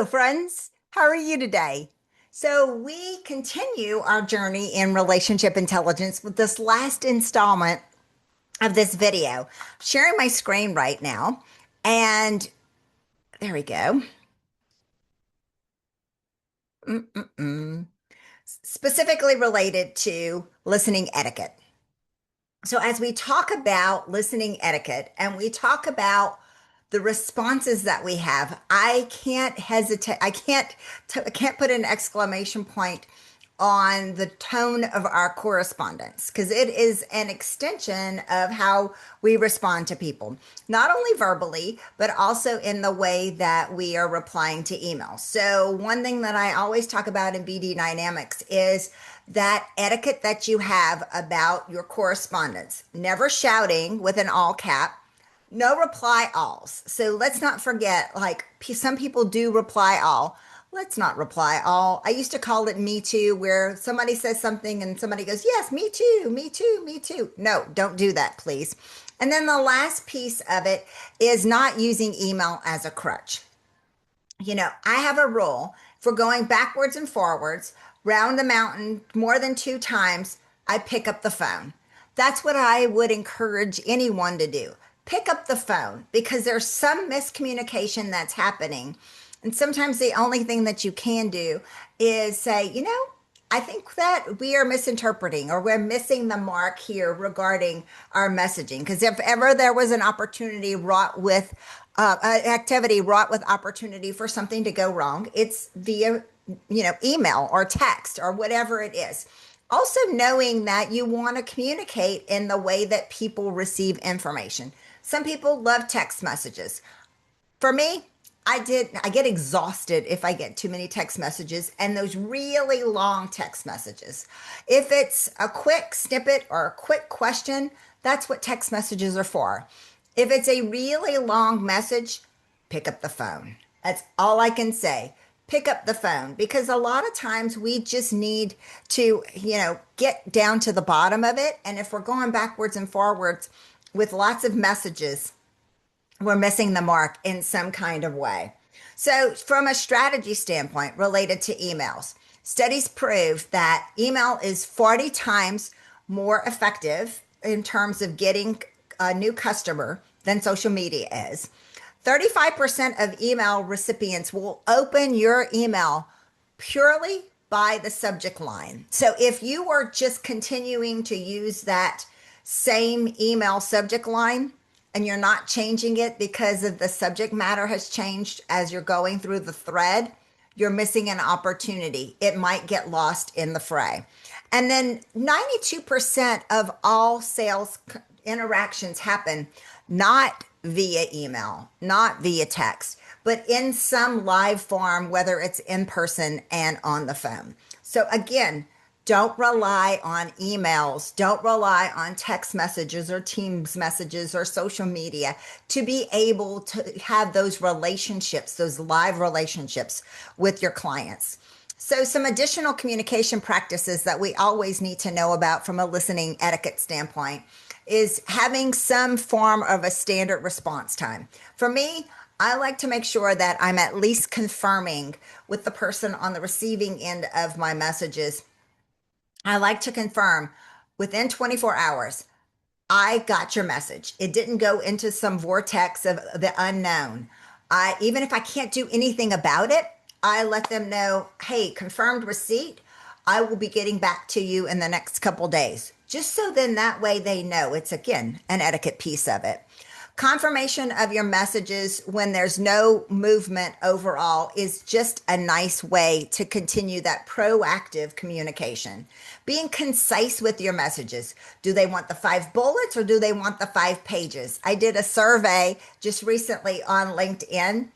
Hello, friends. How are you today? So, we continue our journey in relationship intelligence with this last installment of this video. Sharing my screen right now. And there we go. Mm-mm-mm. Specifically related to listening etiquette. So, as we talk about listening etiquette and we talk about the responses that we have, I can't hesitate. I can't put an exclamation point on the tone of our correspondence because it is an extension of how we respond to people, not only verbally, but also in the way that we are replying to emails. So, one thing that I always talk about in BD Dynamics is that etiquette that you have about your correspondence, never shouting with an all cap, no reply alls. So let's not forget, like some people do reply all. Let's not reply all. I used to call it me too, where somebody says something and somebody goes, yes, me too, me too, me too. No, don't do that, please. And then the last piece of it is not using email as a crutch. I have a rule for going backwards and forwards, round the mountain more than two times, I pick up the phone. That's what I would encourage anyone to do. Pick up the phone because there's some miscommunication that's happening. And sometimes the only thing that you can do is say, I think that we are misinterpreting or we're missing the mark here regarding our messaging. Because if ever there was an opportunity wrought with an activity wrought with opportunity for something to go wrong, it's via, email or text or whatever it is. Also, knowing that you want to communicate in the way that people receive information. Some people love text messages. For me, I get exhausted if I get too many text messages and those really long text messages. If it's a quick snippet or a quick question, that's what text messages are for. If it's a really long message, pick up the phone. That's all I can say. Pick up the phone because a lot of times we just need to, get down to the bottom of it. And if we're going backwards and forwards with lots of messages, we're missing the mark in some kind of way. So, from a strategy standpoint related to emails, studies prove that email is 40 times more effective in terms of getting a new customer than social media is. 35% of email recipients will open your email purely by the subject line. So, if you are just continuing to use that same email subject line, and you're not changing it because of the subject matter has changed as you're going through the thread, you're missing an opportunity. It might get lost in the fray. And then 92% of all sales interactions happen not via email, not via text, but in some live form, whether it's in person and on the phone. So again, don't rely on emails. Don't rely on text messages or Teams messages or social media to be able to have those relationships, those live relationships with your clients. So, some additional communication practices that we always need to know about from a listening etiquette standpoint is having some form of a standard response time. For me, I like to make sure that I'm at least confirming with the person on the receiving end of my messages. I like to confirm within 24 hours, I got your message. It didn't go into some vortex of the unknown. Even if I can't do anything about it, I let them know, hey, confirmed receipt. I will be getting back to you in the next couple days. Just so then that way they know it's again an etiquette piece of it. Confirmation of your messages when there's no movement overall is just a nice way to continue that proactive communication. Being concise with your messages. Do they want the 5 bullets or do they want the 5 pages? I did a survey just recently on LinkedIn.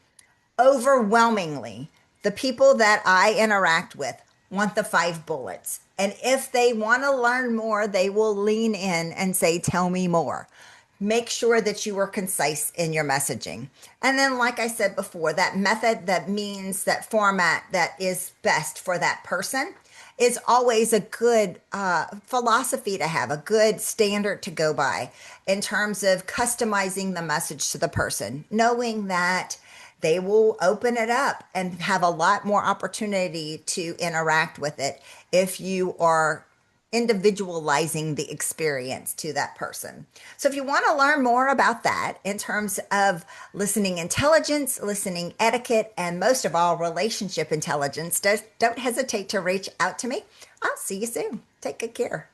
Overwhelmingly, the people that I interact with want the 5 bullets. And if they want to learn more, they will lean in and say, tell me more. Make sure that you are concise in your messaging. And then, like I said before, that method, that means, that format that is best for that person is always a good philosophy to have, a good standard to go by in terms of customizing the message to the person, knowing that they will open it up and have a lot more opportunity to interact with it if you are individualizing the experience to that person. So if you want to learn more about that in terms of listening intelligence, listening etiquette, and most of all, relationship intelligence, don't hesitate to reach out to me. I'll see you soon. Take good care.